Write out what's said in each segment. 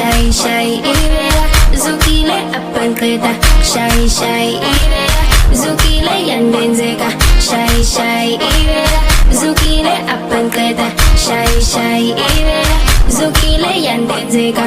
Shy ivela Zukele apanketa Shy ivela Zukele yandenzeka Shy ivela Zukele apanketa Shy ivela Zukele yandenzeka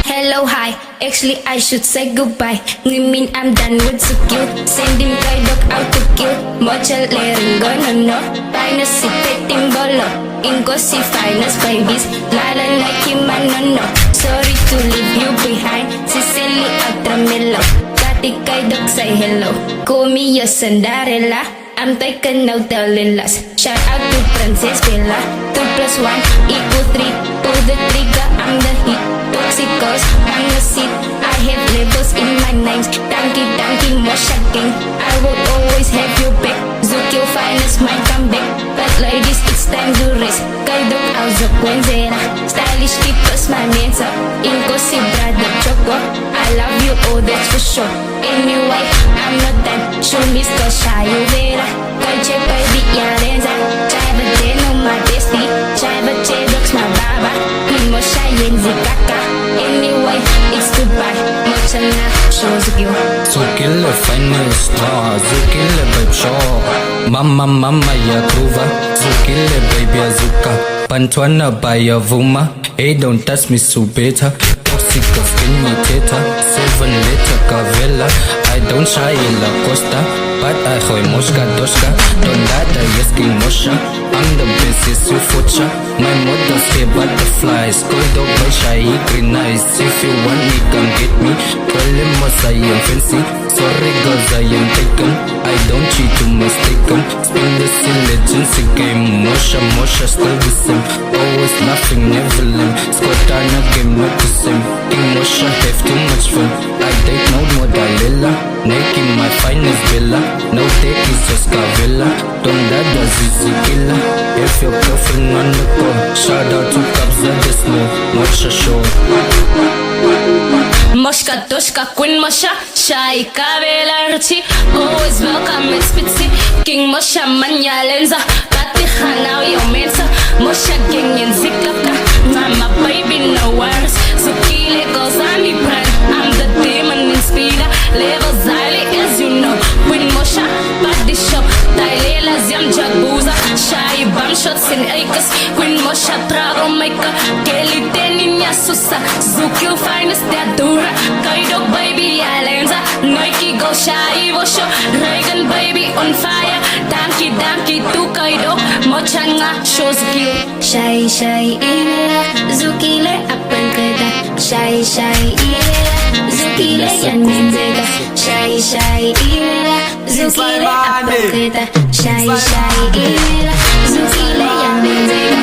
Hello, hi, actually I should say goodbye. You mean I'm done with Zukele? Send him guy dog out to kill. Mocha layering no. Finest si petting bolo. Ingo si finest babies. Lala like him no. Sorry to leave you behind. Sicily Outramillo. Kati guy dog say hello. Call me your Cinderella. I'm taking no telling lies. Shout out to Princess Bella. 2+1 equals 3. Pull the trigger, I'm the heat. Toxicos, I'm the seat. I have labels in my names. Donkey, more shocking. I will always have your back. Zukele Finest might come back. But ladies, it's time to race. Kaidok aus of Quenzera. Stylish keepers, my mates up. Inko si brother Choco. I love you, oh that's for sure. Anyway, I'm not done. Show me still shy over. Kalche baby, yarenza. Chai but they know my bestie. Chai but dogs my baba. Mo shy yenzi kaka. Anyway, it's goodbye. Mochana shows you. Zukele Finest-Round, Zukele babe show. Mama ya groova. Zukele baby azuka. Pantwana baya vuma. Hey, don't touch me so better. Toxic skin me teta. 7 liter cavella. I don't shy in la costa. But I hoy moshka doshka. Don't ladder, yes, king mosha. I'm the best, is you fucha. My mother's hair butterflies. Cold dog by shy, green eyes. If you want me, come get me. Tell him I am fancy. Sorry girls, I am taken. I don't cheat, you mistaken. Spin this legends game. Mosha, still the same. Always laughing, never lame. Skhothane game, not the same. King Mosha have too much fun. I date no more Dalila. Nike my finest villa. No take is just Cavilla. Don't let the Zizi killer. If your girlfriend on the go. Shout out to Kabza the Snow. Mosha show. Moshka doshka queen Mosha. Shy Kavela Ruchi. Always welcome and spitzy. King Mosha manya lenza. Kati now your mensa. Mosha king in ziklapka. Mama baby no worries. Zukele goes on me brand. I'm the demon in speeder. Levels highly as you know. Queen Mosha body shop. Tailela Ziam Jaguza. Shy bum shots in acres. Queen Mosha trago maker. Kelly Teninya Susa. Zukele Finest that dura. Kaidok baby Alenza. Nike go shy washo. Reagan baby on fire. Donkey to Kaidok. Mochanga shows you. Shy ivela. Zukele apanketa. Shy ivela. Zukele yandenzeka. Shy ivela. Zukele apanketa. Shy ivela. Zukele yandenzeka.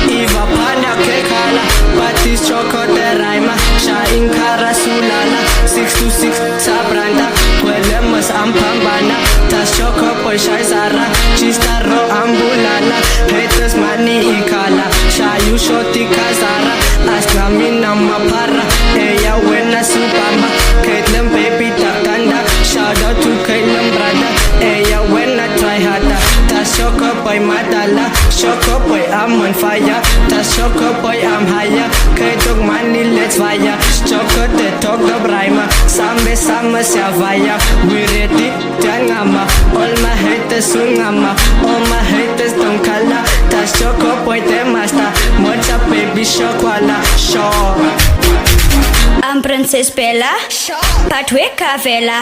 Iva panya kekala, batis choco de raima, shaing kara sulala, 626 sabranda, kwelemas ampambana, tas choco boy shai zara, chistaro ambulala, haters mani ikala, shayu shoti kazara, askamina mapara, eya wena supama, Caitlyn baby takanda, shout out to Caitlyn brother, eya wena try harder, tas choco boy madala, choco boy I'm on fire, tas choco boy I'm higher, Kaidok money let's fire, choco te talk the brima, sambe siavaya, we ready, tangama, all my haters sungama, all my haters don't kala, tas choco boy te master, mocha baby shokwala, sure. I'm Princess Bella, Patwe Kavela,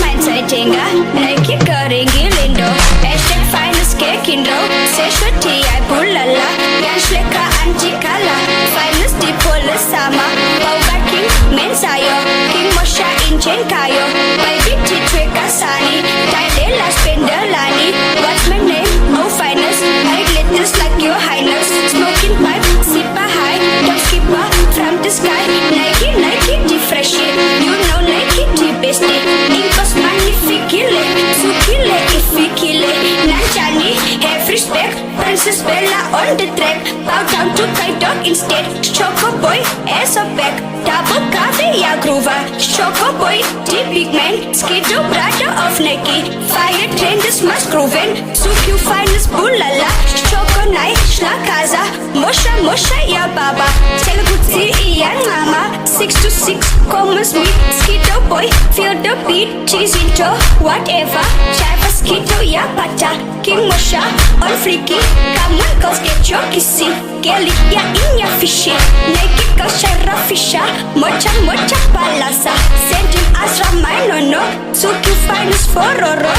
mein Zeitinga, Nike Karingi Lindo, Hashtag Finest Cake Indo, Seshwati I Pulala, Yanshlega Antikala, Finest Dipola Sama, Bauga King, Mensayo, King Mosha in Chenkayo, Baby Titwe Kasani, Taidela Spendelani, what's my name? Oh Finest, I glitters like your highness, smoking pipe, super high, don't skip up from the sky, Nike, the fresh shit. You know Nike, the best it. Incos magnificile, Zukele ifikile. Nanjani, have respect. Princess Bella on the track. Bow down to Kaidok instead. Choco boy, ass up back. Double cafe, ya groover. Choco boy, the big man. Skidoo brother of Nike. Fire train, this must groovin'. Zukele Finest, bulala. Chokonai, shlakaza. Mosha, mosha, ya baba. Selagutsi, iya mama. 6 to 6, come as me. Skito boy, feel the beat. Cheese into whatever. Chaiva skito, ya pata. King Mosha, on freaky. Come on, girls, get your kissy. Kelly, ya in ya fishy. Naked girls, shara fisha. Mocha, mocha, palasa. Send him Asra, my no. Zukele Finest for Roro.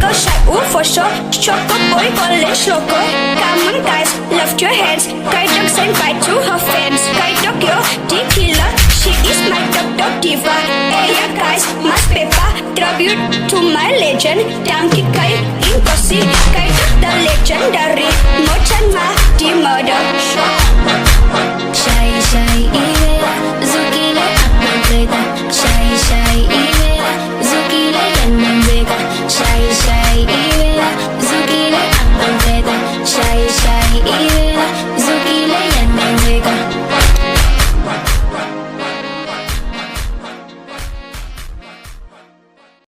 Go shy, for sure. Choco boy, college loco. Come on, guys, lift your hands. Kaidok send bye to her fans. Kaidok yo, tequila. She is my top diva. Hey, yeah, guys, mas paper. Tribute to my legend. Damki Kai, Inkosi. Kaidok the legendary. Mochan ma, the murder.